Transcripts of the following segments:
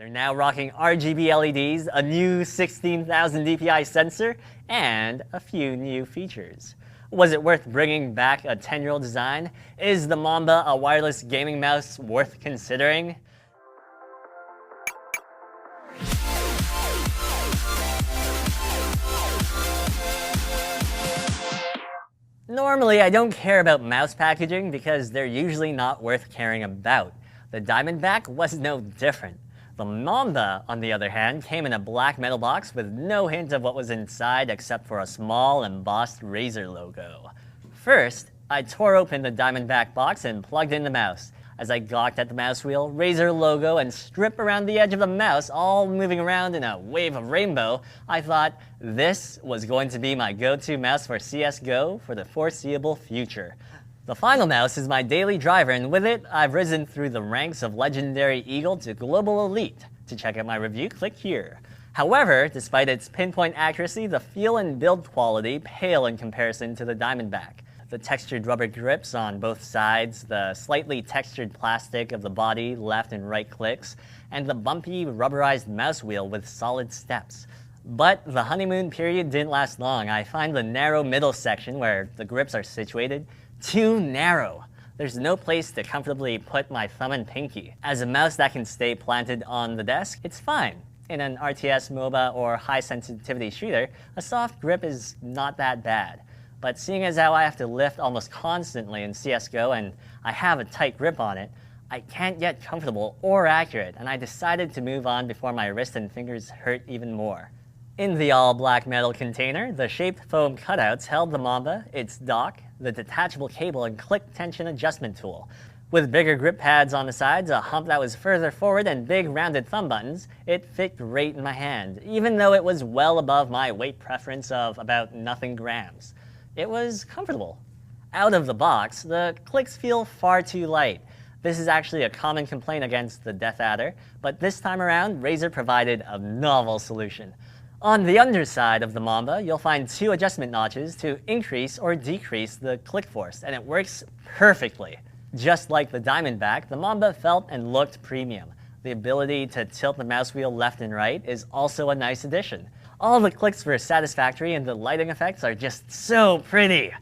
They're now rocking RGB LEDs, a new 16,000 dpi sensor, and a few new features. Was it worth bringing back a 10-year-old design? Is the Mamba a wireless gaming mouse worth considering? Normally, I don't care about mouse packaging because they're usually not worth caring about. The Diamondback was no different. The Mamba, on the other hand, came in a black metal box with no hint of what was inside except for a small embossed Razer logo. First, I tore open the Diamondback box and plugged in the mouse. As I gawked at the mouse wheel, Razer logo, and strip around the edge of the mouse, all moving around in a wave of rainbow, I thought this was going to be my go-to mouse for CSGO for the foreseeable future. The final mouse is my daily driver, and with it, I've risen through the ranks of Legendary Eagle to Global Elite. To check out my review, click here. However, despite its pinpoint accuracy, the feel and build quality pale in comparison to the Diamondback. The textured rubber grips on both sides, the slightly textured plastic of the body, left and right clicks, and the bumpy rubberized mouse wheel with solid steps. But the honeymoon period didn't last long. I find the narrow middle section where the grips are situated too narrow. There's no place to comfortably put my thumb and pinky. As a mouse that can stay planted on the desk, it's fine. In an RTS MOBA or high sensitivity shooter, a soft grip is not that bad. But seeing as how I have to lift almost constantly in CSGO and I have a tight grip on it, I can't get comfortable or accurate, and I decided to move on before my wrist and fingers hurt even more. In the all-black metal container, the shaped foam cutouts held the Mamba, its dock, the detachable cable, and click tension adjustment tool. With bigger grip pads on the sides, a hump that was further forward, and big rounded thumb buttons, it fit great in my hand, even though it was well above my weight preference of about nothing grams. It was comfortable. Out of the box, the clicks feel far too light. This is actually a common complaint against the Death Adder, but this time around, Razer provided a novel solution. On the underside of the Mamba, you'll find two adjustment notches to increase or decrease the click force, and it works perfectly. Just like the Diamondback, the Mamba felt and looked premium. The ability to tilt the mouse wheel left and right is also a nice addition. All the clicks were satisfactory, and the lighting effects are just so pretty.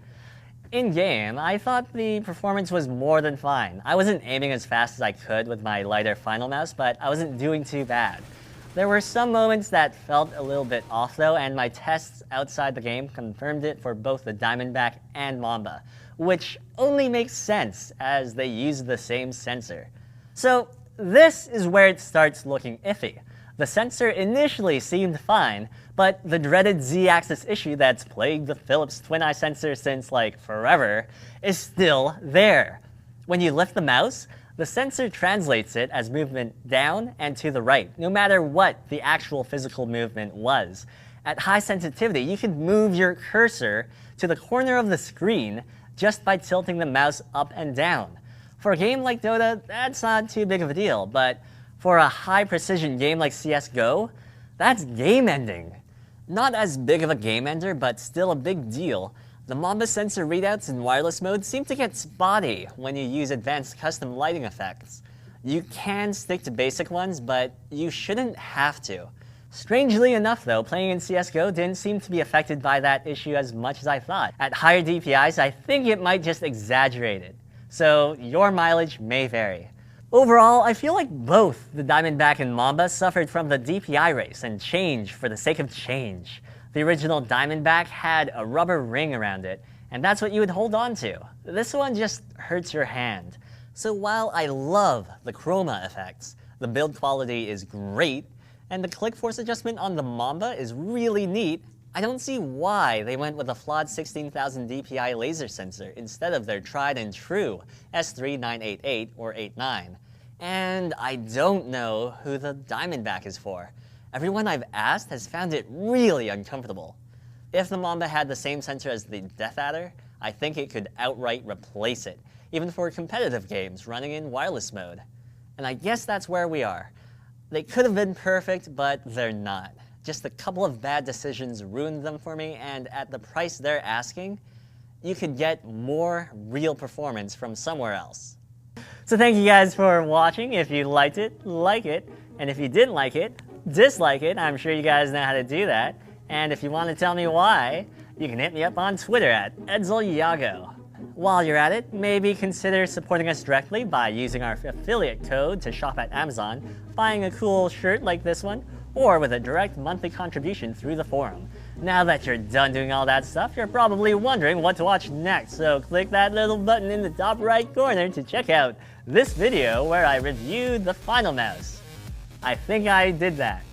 In-game, I thought the performance was more than fine. I wasn't aiming as fast as I could with my lighter final mouse, but I wasn't doing too bad. There were some moments that felt a little bit off though, and my tests outside the game confirmed it for both the Diamondback and Mamba, which only makes sense as they use the same sensor. So this is where it starts looking iffy. The sensor initially seemed fine, but the dreaded Z-axis issue that's plagued the Philips twin-eye sensor since like forever is still there. When you lift the mouse, the sensor translates it as movement down and to the right, no matter what the actual physical movement was. At high sensitivity, you can move your cursor to the corner of the screen just by tilting the mouse up and down. For a game like Dota, that's not too big of a deal, but for a high-precision game like CSGO, that's game-ending. Not as big of a game-ender, but still a big deal. The Mamba sensor readouts in wireless mode seem to get spotty when you use advanced custom lighting effects. You can stick to basic ones, but you shouldn't have to. Strangely enough though, playing in CSGO didn't seem to be affected by that issue as much as I thought. At higher DPIs, I think it might just exaggerate it. So your mileage may vary. Overall, I feel like both the Diamondback and Mamba suffered from the DPI race and change for the sake of change. The original Diamondback had a rubber ring around it, and that's what you would hold on to. This one just hurts your hand. So while I love the chroma effects, the build quality is great, and the click force adjustment on the Mamba is really neat, I don't see why they went with a flawed 16,000 dpi laser sensor instead of their tried and true S3988 or 89. And I don't know who the Diamondback is for. Everyone I've asked has found it really uncomfortable. If the Mamba had the same sensor as the Death Adder, I think it could outright replace it, even for competitive games running in wireless mode. And I guess that's where we are. They could have been perfect, but they're not. Just a couple of bad decisions ruined them for me, and at the price they're asking, you could get more real performance from somewhere else. So thank you guys for watching. If you liked it, like it. And if you didn't like it, dislike it, I'm sure you guys know how to do that. And if you want to tell me why, you can hit me up on Twitter at @EdzelYago. While you're at it, maybe consider supporting us directly by using our affiliate code to shop at Amazon, buying a cool shirt like this one, or with a direct monthly contribution through the forum. Now that you're done doing all that stuff, you're probably wondering what to watch next, so click that little button in the top right corner to check out this video where I reviewed the final mouse. I think I did that.